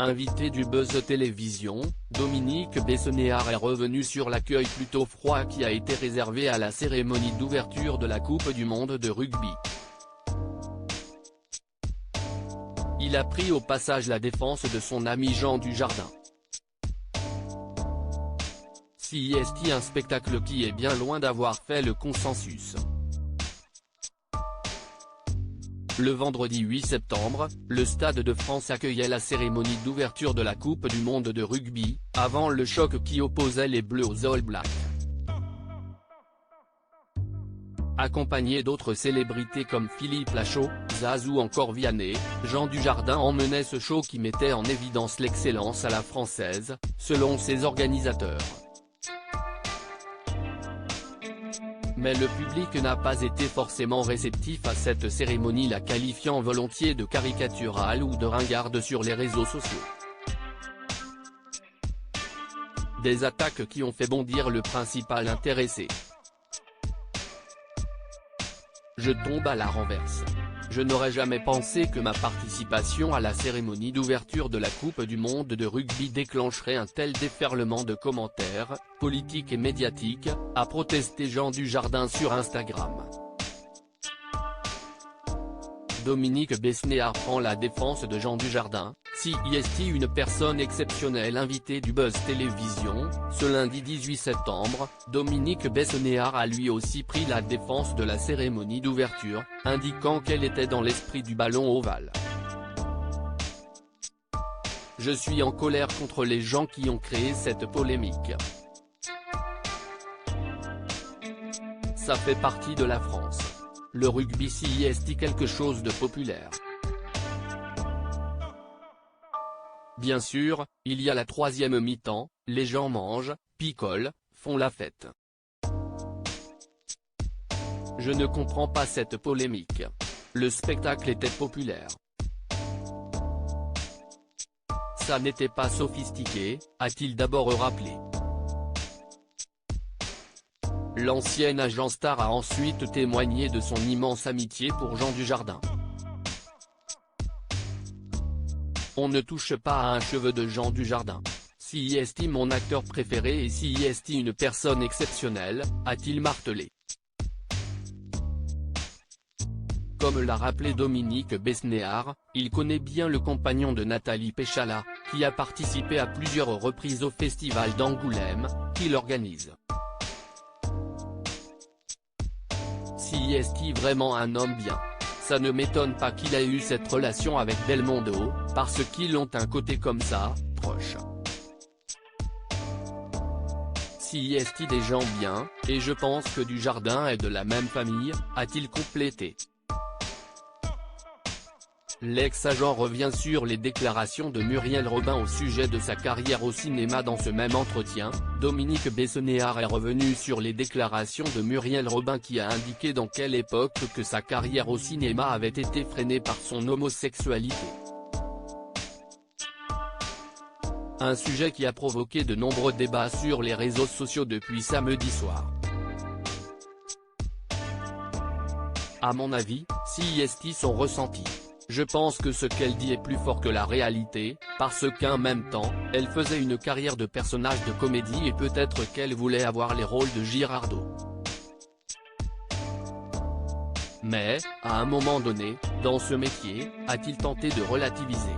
Invité du Buzz Télévision, Dominique Besnéard est revenu sur l'accueil plutôt froid qui a été réservé à la cérémonie d'ouverture de la Coupe du monde de rugby. Il a pris au passage la défense de son ami Jean Dujardin. CIST, un spectacle qui est bien loin d'avoir fait le consensus. Le vendredi 8 septembre, le Stade de France accueillait la cérémonie d'ouverture de la Coupe du monde de rugby, avant le choc qui opposait les Bleus aux All Blacks. Accompagné d'autres célébrités comme Philippe Lachaud, Zaz ou encore Vianney, Jean Dujardin emmenait ce show qui mettait en évidence l'excellence à la française, selon ses organisateurs. Mais le public n'a pas été forcément réceptif à cette cérémonie, la qualifiant volontiers de caricaturale ou de ringarde sur les réseaux sociaux. Des attaques qui ont fait bondir le principal intéressé. Je tombe à la renverse. Je n'aurais jamais pensé que ma participation à la cérémonie d'ouverture de la Coupe du monde de rugby déclencherait un tel déferlement de commentaires, politiques et médiatiques, a protesté Jean Dujardin sur Instagram. Dominique Besnéard prend la défense de Jean Dujardin, CIST, une personne exceptionnelle invitée du Buzz Télévision. Ce lundi 18 septembre, Dominique Besnéard a lui aussi pris la défense de la cérémonie d'ouverture, indiquant qu'elle était dans l'esprit du ballon ovale. Je suis en colère contre les gens qui ont créé cette polémique. Ça fait partie de la France. Le rugby CIST quelque chose de populaire. Bien sûr, il y a la troisième mi-temps, les gens mangent, picolent, font la fête. Je ne comprends pas cette polémique. Le spectacle était populaire. Ça n'était pas sophistiqué, a-t-il d'abord rappelé. L'ancien agent star a ensuite témoigné de son immense amitié pour Jean Dujardin. On ne touche pas à un cheveu de Jean Dujardin. CIST, mon acteur préféré, et CIST, une personne exceptionnelle, a-t-il martelé. Comme l'a rappelé Dominique Besnéard, il connaît bien le compagnon de Nathalie Péchala, qui a participé à plusieurs reprises au festival d'Angoulême, qu'il organise. CIST, vraiment un homme bien. Ça ne m'étonne pas qu'il ait eu cette relation avec Belmondo, parce qu'ils ont un côté comme ça, proche. CIST, des gens bien, et je pense que Dujardin est de la même famille, a-t-il complété. L'ex-agent revient sur les déclarations de Muriel Robin au sujet de sa carrière au cinéma. Dans ce même entretien, Dominique Besnéard est revenu sur les déclarations de Muriel Robin, qui a indiqué dans quelle époque que sa carrière au cinéma avait été freinée par son homosexualité. Un sujet qui a provoqué de nombreux débats sur les réseaux sociaux depuis samedi soir. À mon avis, CIST, son ressenti. Je pense que ce qu'elle dit est plus fort que la réalité, parce qu'en même temps, elle faisait une carrière de personnage de comédie et peut-être qu'elle voulait avoir les rôles de Girardot. Mais, à un moment donné, dans ce métier, a-t-il tenté de relativiser.